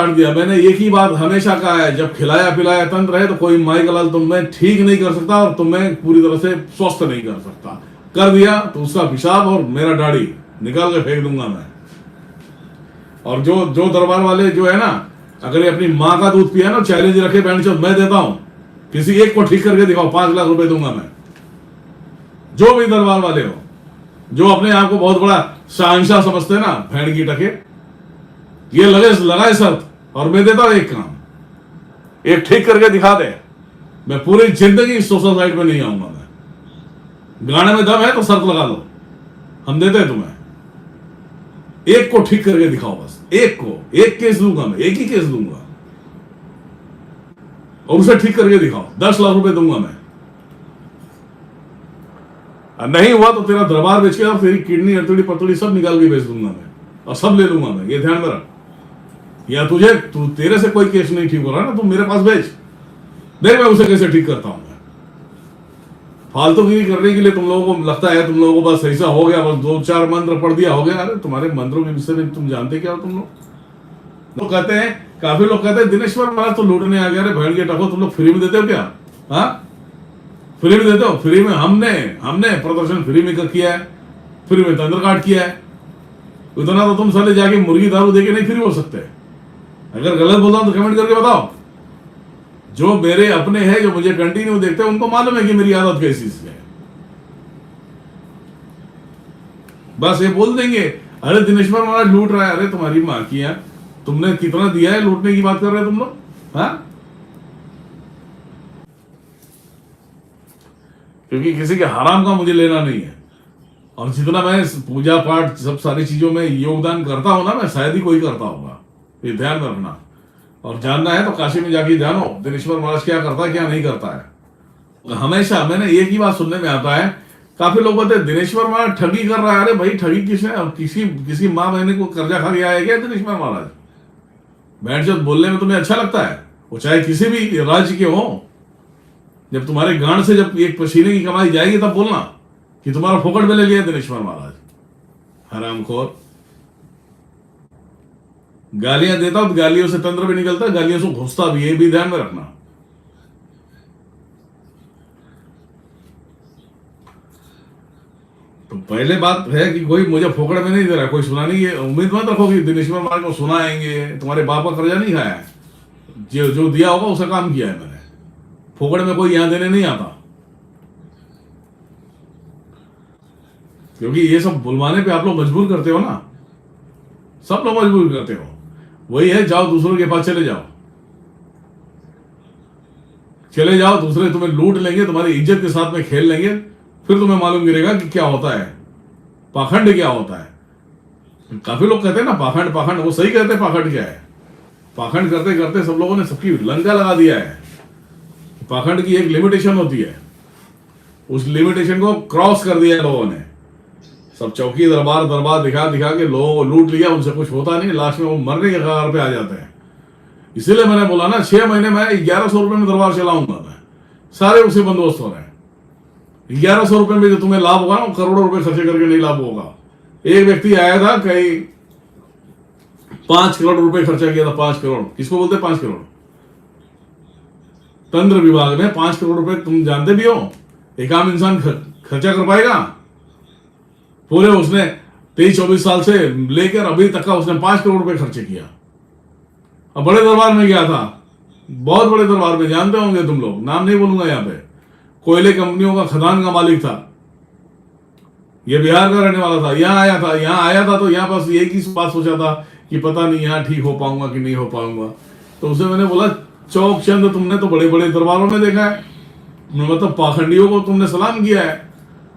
काट दिया। मैंने एक ही बात हमेशा कहा है, जब खिलाया पिलाया तंत्र है तो कोई माई का लाल तुम्हें ठीक नहीं कर सकता और तुम्हें पूरी तरह से स्वस्थ नहीं कर सकता। कर दिया तो उसका पेशाब और मेरा दाढ़ी निकाल के फेंक दूंगा मैं। और जो जो दरबार वाले जो है ना, अगर ये अपनी माँ का दूध पिया ना, चैलेंज रखे बैंड चौथ मैं देता हूं, किसी एक को ठीक करके दिखाओ, 5 लाख रुपए दूंगा मैं। जो भी दरबार वाले हो, जो अपने आप को बहुत बड़ा शहंशाह समझते हैं ना, भेड़ की टके, ये लगाए शर्त और मैं देता हूं एक काम, एक ठीक करके दिखा दे, मैं पूरी जिंदगी इस सोशल साइट पे नहीं आऊंगा। मैं गाने में दम है तो शर्त लगा लो, हम देते हैं तुम्हें। एक को ठीक करके दिखाओ, बस एक को, एक केस दूंगा मैं, एक ही केस दूंगा और उसे ठीक करके दिखाओ, 10 लाख रुपए दूंगा मैं। नहीं हुआ तो तेरा दरबार बेच के और तेरी किडनी अड़तड़ी पतड़ी सब निकाल के बेच दूंगा मैं और सब ले लूंगा मैं, ये ध्यान में रख। या तेरे से कोई केस नहीं ठीक हो रहा ना, तू मेरे पास बेच, देख मैं उसे कैसे ठीक करता हूं मैं। फालतूगिरी करने के लिए तुम लोगों को लगता है, तुम लोगों को बस ऐसा हो गया, बस 2-4 मंत्र पढ़ दिया हो गया। अरे तुम्हारे मंत्रों के विषय में तुम जानते क्या हो तुम लोग? कहते हैं, काफी लोग कहते हैं दिनेश्वर महाराज तो लूटने आ गया। अरे भेड़ के टको, तुम लोग फ्री में देते हो क्या? हाँ, फ्री में देते हो? फ्री में हमने प्रदर्शन फ्री में किया है, फ्री में तंत्र काट किया है। उतना तो तुम साले जाके मुर्गी दारू देके नहीं फ्री हो सकते। अगर गलत बोल रहा हूं तो कमेंट करके बताओ। जो मेरे अपने हैं, जो मुझे कंटिन्यू देखते हैं, उनको मालूम है कि मेरी आदत कैसी है। बस ये बोल देंगे, अरे दिनेश्वर महाराज लूट रहा है। अरे तुम्हारी मां की है, तुमने कितना दिया है? लूटने की बात कर रहे हो तुम लोग? हाँ, क्योंकि किसी के हराम का मुझे लेना नहीं है। और जितना मैं पूजा पाठ सब सारी चीजों में योगदान करता हूं ना, मैं शायद ही कोई करता होगा, ये ध्यान में रखना। और जानना है तो काशी में जाके जानो दिनेश्वर महाराज क्या करता है क्या नहीं करता है। हमेशा मैंने एक ही बात सुनने में आता है, काफी लोग बोलते हैं दिनेश्वर महाराज ठगी कर रहा है। अरे भाई, ठगी किसने? किसी माँ बहने को कर्जा खा के आया क्या दिनेश्वर महाराज? बैठ जब बोलने में तुम्हें अच्छा लगता है, वो चाहे किसी भी राज्य के हो, जब तुम्हारे गांड से जब एक पसीने की कमाई जाएगी तब बोलना कि तुम्हारा फोकट में ले लिया दिनेश्वर महाराज। हरामखोर, गालियां देता हूं, गालियों से तंत्र भी निकलता, गालियों से घुसता भी, ये भी ध्यान में रखना। तो पहले बात है कि कोई मुझे फोकट में नहीं दे रहा, कोई सुना नहीं है। उम्मीद मत रखो कि दिनेश्वर महाराज को सुनाएंगे। तुम्हारे बाप का कर्जा नहीं खाया है, जो दिया होगा उसका काम किया है मैंने। फोकट में कोई यहां देने नहीं आता, क्योंकि ये सब बुलवाने पे आप लोग मजबूर करते हो ना, सब लोग मजबूर करते हो। वही है, जाओ दूसरों के पास चले जाओ, दूसरे तुम्हें लूट लेंगे, तुम्हारी इज्जत के साथ में खेल लेंगे, फिर तुम्हें मालूम गिरेगा कि क्या होता है पाखंड, क्या होता है। काफी लोग कहते हैं ना पाखंड, वो सही कहते हैं पाखंड क्या है। पाखंड करते करते सब लोगों ने सबकी लंका लगा दिया है। पाखंड की एक लिमिटेशन होती है, उस लिमिटेशन को क्रॉस कर दिया है लोगों ने। सब चौकी दरबार दिखा के लोगों को लूट लिया, उनसे कुछ होता नहीं, लास्ट में वो मरने के कगार पे आ जाते हैं। इसीलिए मैंने बोला ना, 6 महीने में 1100 रुपए में दरबार चलाऊंगा मैं, सारे उसे बंदोबस्त हो रहे हैं। 1100 रुपए में जो तुम्हें लाभ होगा ना, करोड़ों रुपए खर्चे करके नहीं लाभ होगा। एक व्यक्ति आया था, कहीं 5 करोड़ रुपए खर्चा किया था। 5 करोड़ किसको बोलते? 5 करोड़ तंत्र विभाग में 5 करोड़ रुपए तुम जानते भी हो, एक आम इंसान खर्चा कर पाएगा? पूरे उसने 23-24 साल से लेकर अभी तक का उसने 5 करोड़ रुपए खर्चे किया। अब बड़े दरबार में गया था, बहुत बड़े दरबार में, जानते होंगे तुम लोग, नाम नहीं बोलूंगा यहाँ पे। कोयले कंपनियों का खदान का मालिक था, ये बिहार का रहने वाला था। यहाँ आया था तो यहाँ बस एक ही बात सोचा था कि पता नहीं यहाँ ठीक हो पाऊंगा कि नहीं हो पाऊंगा। तो उसे मैंने बोला, चौक चंद तुमने तो बड़े बड़े दरबारों में देखा है, मतलब पाखंडियों को तुमने सलाम किया है,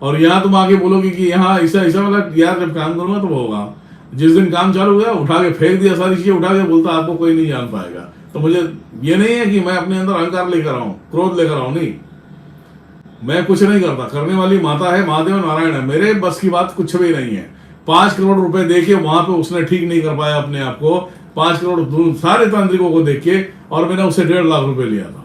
और यहाँ तुम आके बोलोगे कि यहाँ ऐसा मतलब यार जब काम करूंगा तो वो होगा। जिस दिन काम चालू हुआ, उठा के फेंक दिया, सारी चीजें उठा के बोलता आपको कोई नहीं जान पाएगा। तो मुझे ये नहीं है कि मैं अपने अंदर अहंकार लेकर आऊं, क्रोध लेकर आऊं, नहीं, मैं कुछ नहीं करता। करने वाली माता है, महादेव नारायण है, मेरे बस की बात कुछ भी नहीं है। 5 करोड़ रुपए देके वहां पे उसने ठीक नहीं कर पाया अपने आप को, 5 करोड़ सारे तांत्रिकों को देख के, और मैंने उससे 1.5 लाख रुपए लिया था।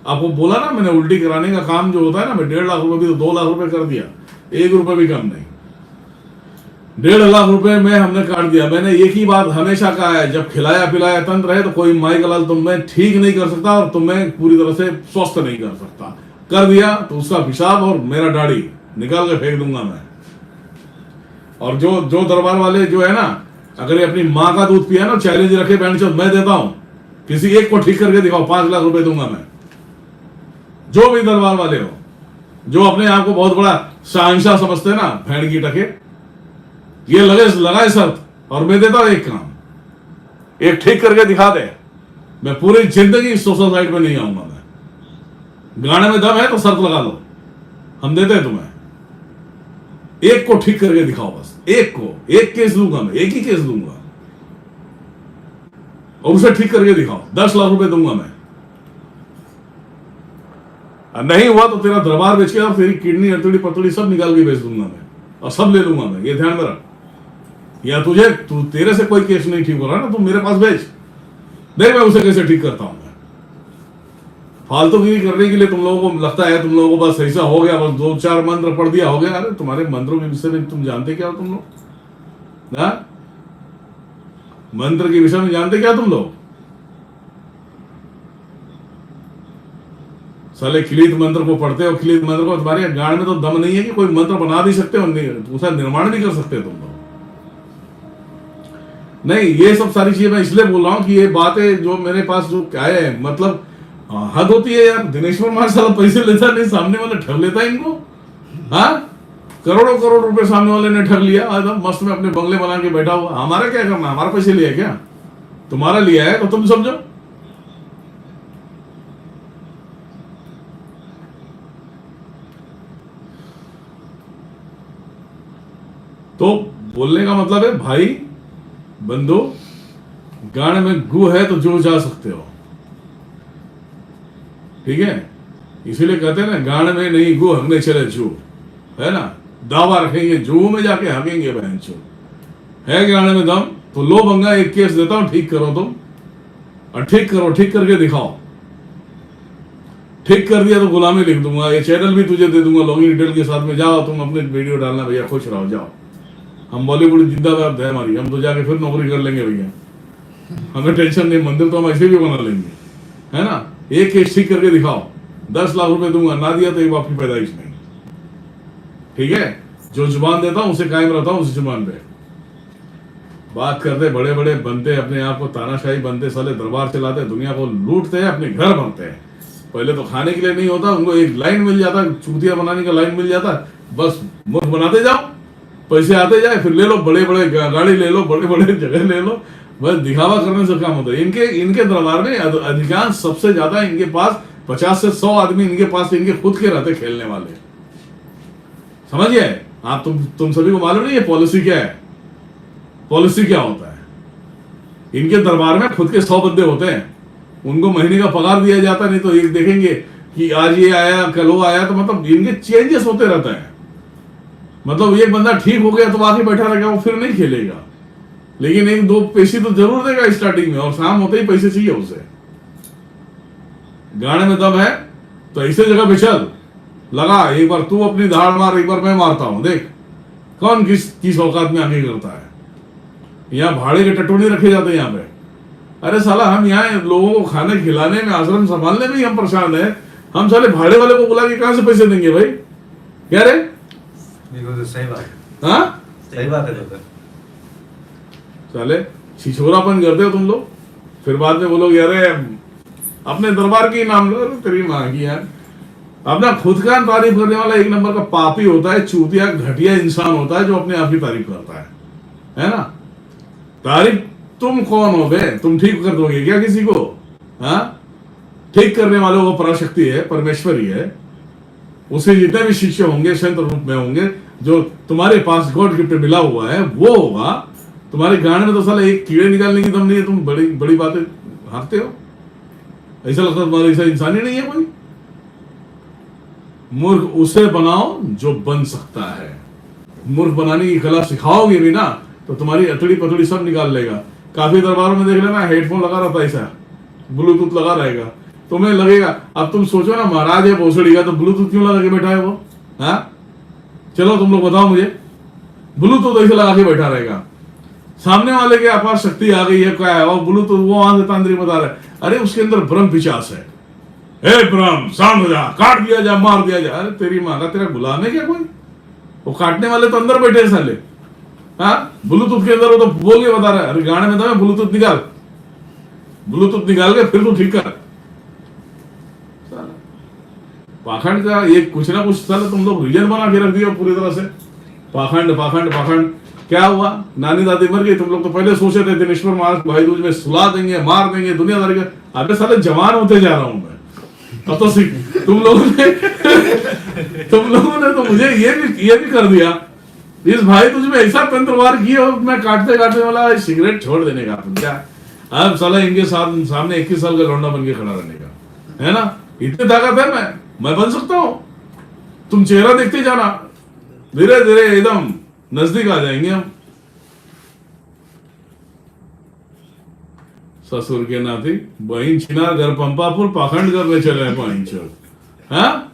आपको बोला ना मैंने, उल्टी कराने का काम जो होता है ना, मैं 1.5 लाख रुपए भी तो 2 लाख रुपए कर दिया, 1 रुपए भी कम नहीं। 1.5 लाख रुपए में हमने काट दिया। मैंने एक ही बात हमेशा कहा है, जब खिलाया पिलाया तंत्र है तो कोई माई का लाल तुम्हें ठीक नहीं कर सकता और तुम्हें पूरी तरह से स्वस्थ नहीं कर सकता। कर दिया तो उसका पेशाब और मेरा दाढ़ी निकाल के फेंक दूंगा मैं। और जो जो दरबार वाले जो है ना, अगर ये अपनी माँ का दूध पिया ना, चैलेंज रखे बैंड चौथ मैं देता हूं, किसी एक को ठीक करके दिखाओ, 5 लाख रुपए दूंगा मैं। जो भी दरबार वाले हो, जो अपने आप को बहुत बड़ा शहंशाह समझते हैं ना, भैंड की टके, ये लगाए शर्त और मैं देता हूं एक काम, एक ठीक करके दिखा दे, मैं पूरी जिंदगी इस सोशल साइट में नहीं आऊंगा। मैं गाने में दम है तो शर्त लगा लो, हम देते हैं तुम्हें। एक को ठीक करके दिखाओ, बस एक को, एक केस दूंगा मैं, एक ही केस दूंगा और उसे ठीक करके दिखाओ, 10 लाख रुपए दूंगा मैं। नहीं हुआ तो तेरा दरबार बेच के और तेरी किडनी हथौड़ी पतड़ी सब निकाल के बेच दूंगा मैं और सब ले लूंगा मैं, ये ध्यान में रख। या तेरे से कोई केस नहीं ठीक हो रहा ना, तू मेरे पास भेज, देख मैं उसे कैसे ठीक करता हूं मैं। फालतूगिरी करने के लिए तुम लोगों को लगता है, तुम लोगों को बस ऐसा हो गया, बस 2-4 मंत्र पढ़ दिया हो गया। अरे तुम्हारे मंत्रों के विषय में तुम जानते क्या हो तुम लोग? मंत्र के विषय में जानते क्या तुम लोग? साले खिलित मंत्र को पढ़ते हो, खिलित मंत्र को, तुम्हारे गाड़ में तो दम नहीं है कि कोई मंत्र बना भी सकते हो, उसका निर्माण भी कर सकते हो तुम लोग। नहीं, ये सब सारी चीजें मैं इसलिए बोल रहा हूं कि ये बातें जो मेरे पास जो क्या है, मतलब हद होती है यार। दिनेश्वर मार साला पैसे लेता नहीं, सामने वाला ठग लेता है इनको। हाँ, करोड़ों करोड़ रुपए सामने वाले ने ठग लिया, एकदम मस्त में अपने बंगले बना के बैठा हुआ। हमारा क्या करना, हमारा पैसे लिया क्या? तुम्हारा लिया है तो तुम समझो। तो बोलने का मतलब है भाई बंदो, गाड़ में गु है तो जो जा सकते हो, ठीक है? इसीलिए कहते हैं ना, गाड़ में नहीं गु हगने चले जू, है ना? दावा रखेंगे जू में जाके हगेंगे बहन चो। है गाड़ में दम तो लो बंगा, एक केस देता हूं, ठीक करो तुम, और ठीक करो, ठीक करके दिखाओ। ठीक कर दिया तो गुलामी लिख दूंगा, ये चैनल भी तुझे दे दूंगा लॉगिन डिटेल के साथ में। जाओ तुम अपने वीडियो डालना भैया, खुश रहो, जाओ। हम बॉलीवुड जिंदाबाद है हमारी, हम तो जाके फिर नौकरी कर लेंगे भैया, हमें टेंशन नहीं। मंदिर तो हम ऐसे भी बना लेंगे, है ना? एक केस ठीक करके दिखाओ, 10 लाख रुपए दूंगा, ना दिया तो एक बाप की पैदाइश नहीं, ठीक है? जो जुबान देता हूं उसे कायम रहता हूं, उस जुबान पे बात करते। बड़े बड़े बनते, अपने आप को तानाशाही बनते, साले दरबार चलाते, दुनिया को लूटते हैं, अपने घर बनते हैं। पहले तो खाने के लिए नहीं होता, उनको एक लाइन मिल जाता, चूतिया बनाने का लाइन मिल जाता, बस मुख बनाते जाओ, पैसे आते जाए, फिर ले लो, बड़े बड़े गाड़ी ले लो, बड़े बड़े जगह ले लो, बस दिखावा करने से काम होता है। इनके दरबार में अधिकांश, सबसे ज्यादा इनके पास 50 से 100 आदमी इनके पास इनके खुद के रहते खेलने वाले, समझिए आप। तुम सभी को मालूम नहीं है पॉलिसी क्या है? पॉलिसी क्या होता है? इनके दरबार में खुद के 100 बंदे होते हैं, उनको महीने का पगार दिया जाता, नहीं तो एक देखेंगे कि आज ये आया, कल वो आया, तो मतलब इनके चेंजेस होते रहता है। मतलब एक बंदा ठीक हो गया तो आके बैठा रहेगा, वो फिर नहीं खेलेगा, लेकिन 1-2 पैसे तो जरूर देगा स्टार्टिंग में, और शाम होते ही पैसे चाहिए उसे। गाने में दम है तो ऐसे जगह पे चल, लगा, एक बार तू अपनी धाड़ मार, एक बार मैं मारता हूं, देख कौन किस औकात में आगे करता है। यहाँ भाड़े के टटोने रखे जाते हैं यहाँ पे। अरे साला, हम यहाँ लोगों को खाने खिलाने में, आश्रम संभालने में ही हम परेशान है, हम साले भाड़े वाले को बुला के कहां से पैसे देंगे भाई? क्या रे? तो सही बात है। हाँ, सही बात है। तो साले छिछोरापन करते हो तुम लोग, फिर बाद में बोलोगे अरे अपने दरबार की नाम लो, तेरी माँ की यार। अपना खुद का तारीफ करने वाला एक नंबर का पापी होता है, चूतिया घटिया इंसान होता है जो अपने आप की तारीफ करता है ना? तारीफ तुम कौन हो बे? तुम ठीक कर दोगे क्या किसी को? हाँ, ठीक करने वालों को पराशक्ति है, परमेश्वर ही है। उसे जितने भी शिष्य होंगे संत रूप में होंगे, जो तुम्हारे पास गॉड गिफ्ट मिला हुआ है वो होगा। तुम्हारे गाने में तो साला एक कीड़े निकालने की दम नहीं है, तुम बड़ी बड़ी बातें हारते हो। ऐसा लगता है तुम्हारा ऐसा इंसान ही नहीं है कोई। मूर्ख उसे बनाओ जो बन सकता है। मूर्ख बनाने की कला सिखाओगे भी ना तो तुम्हारी अतड़ी पतड़ी सब निकाल लेगा। काफी दरबारों में देख लेना, हेडफोन लगा रहता है, ऐसा ब्लूटूथ लगा रहेगा, तुम्हें लगेगा। अब तुम सोचो ना, महाराज है भोसड़ी का, तो ब्लूटूथ क्यों लगा के बैठा है वो? हाँ, चलो तुम लोग बताओ मुझे, ब्लूटूथ ऐसे लगा के बैठा रहेगा, सामने वाले के अपार शक्ति आ गई है क्या है, और ब्लूटूथ वो वहां से तांत्रिक बता रहा है, अरे उसके अंदर ब्रह्म पिशाच है, हे ब्रह्म शांत हो जा, काट दिया जा, मार दिया जा। अरे तेरी माँ का, तेरा गुलाम है क्या कोई? वो काटने वाले तो अंदर बैठे हैं साले। हाँ, ब्लूटूथ के अंदर वो तो बोल के बता रहा है, अरे गाने में था मैं ब्लूटूथ निकाल, ब्लूटूथ निकाल के फिर तू ठीक कर। पाखंड का ये कुछ ना कुछ साला तुम लोग रीजन बना के रख दिया पूरी तरह से। पाखंड पाखंड पाखंड। क्या हुआ? नानी दादी मर गई, तुम लोग तो पहले सोचे थे दिनेश्वर महाराज भाई दूज में सुला देंगे, मार देंगे, दुनियादारी का। अबे साले जवान होते जा रहा हूं मैं, अब तो सीख। तुम लोगों ने तो मुझे ये भी कर दिया। इस भाई तुझ में ऐसा तंत्रवार किया, मैं काटते काटने वाला सिगरेट छोड़ देने का क्या। अब साला इनके साथ सामने 21 साल का लौंडा बन के खड़ा रहने का है ना, इतनी ताकत है मैं बन सकता हूं। तुम चेहरा देखते जाना, धीरे धीरे एकदम नजदीक आ जाएंगे हम। ससुर के नाती बहन छिनार घर पंपापुर पाखंड करने चले हैं पाइन। हाँ